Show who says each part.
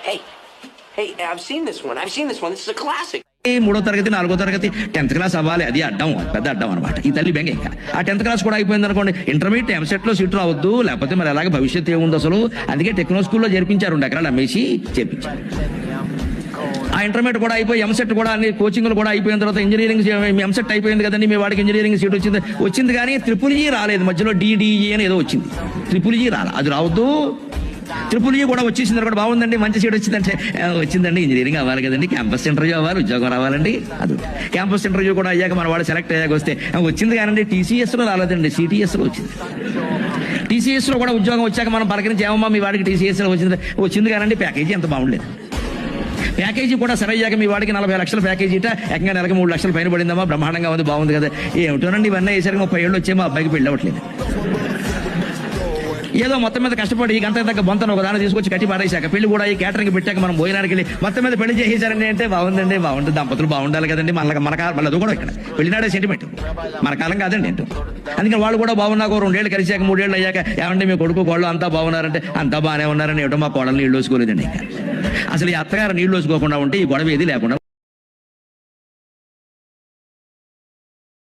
Speaker 1: Hey, I've seen this one. This is a classic.
Speaker 2: మూడో తరగతి 4వ తరగతి 10th క్లాస్ అవ్వాలి, అది అడ్డం, పెద్ద అడ్డం అనమాట. ఈ తల్లి బెంగ. ఇంకా ఆ 10th క్లాస్ కూడా అయిపోయింది అనుకోండి, ఇంటర్మీడియట్ ఎంసెట్ లో సీట్ రావద్దు, లేకపోతే మరి అలాగే భవిష్యత్తు ఏముంది అసలు. అందుకే టెక్నో స్కూల్లో చేర్పించారు, 2 ఎకరాలు అమ్మేసి చేర్పించారు. ఆ ఇంటర్మీడియట్ కూడా అయిపోయి ఎంసెట్ కూడా అన్ని కోచింగ్లు కూడా అయిపోయిన తర్వాత ఇంజనీరింగ్ ఎంసెట్ అయిపోయింది కదండి, మీ వాడికి ఇంజనీరింగ్ సీట్ వచ్చింది కానీ ట్రిపుల్ ఈ రాలేదు, మధ్యలో డిడిఈ అని ఏదో వచ్చింది, ట్రిపుల్ ఈ రాలి, అది రావద్దు. ట్రిపుల్ ఈ కూడా వచ్చేసింది కూడా బాగుందండి, మంచి సీట్ వచ్చిందంటే వచ్చిందండి, ఇంజనీరింగ్ అవ్వాలి కదండి, క్యాంపస్ ఇంటర్వ్యూ అవ్వాలి, ఉద్యోగం రావాలండి. అది క్యాంపస్ ఇంటర్వ్యూ కూడా అయ్యాక మన వాడు సెలెక్ట్ అయ్యాక వస్తే వచ్చింది కానండి, టీసీఎస్లో రాలేదండి, సిటీఎస్లో వచ్చింది. టీసీఎస్లో కూడా ఉద్యోగం వచ్చాక మనం పలకరించి ఏమమ్మా మీ వాడికి టీసీఎస్లో వచ్చింది కానండి, ప్యాకేజీ ఎంత బాగుండలేదు. ప్యాకేజీ కూడా సరే అయ్యాక మీ వాడికి 40 లక్షల ప్యాకేజీ ఏకంగా నెలకు 3 లక్షలు పైన పడిందమ్మా, బ్రహ్మాండంగా ఉంది, బాగుంది కదా. ఏమిటోనండి ఇవన్నీ వేసరికి 30 ఏళ్ళు వచ్చేమో అబ్బాయికి పెళ్ళి అవ్వట్లేదు. ఏదో మొత్తం మీద కష్టపడి ఈ గంట దగ్గర బొంతను ఒక దాన్ని తీసుకొచ్చి కట్టి పారేశాక పెళ్లి కూడా ఈ క్యాటరింగ్ పెట్టాక మనం భోజనానికి వెళ్ళి మొత్తం మీద పెళ్లి చేసేసారండి అంటే బాగుందండి, బాగుంటుంది, దంపతులు బాగుండాలి కదండి. మళ్ళీ అది కూడా ఇక్కడ పెళ్లినాడే సెంటిమెంట్, మన కాలం కాదండి ఏంటో. అందుకని వాళ్ళు కూడా బాగున్నాక 2 ఏళ్ళు కలిసాక 3 ఏళ్ళు అయ్యాక ఏమంటే మీ కొడుకు కోళ్ళు అంతా బాగున్నారంటే అంతా బాగానే ఉన్నారని ఏమిటో మా కోడలు నీళ్ళు వేసుకోలేదండి. అసలు ఈ అత్తగారు నీళ్ళు వేసుకోకుండా ఉంటే ఈ గొడవ ఏది లేకుండా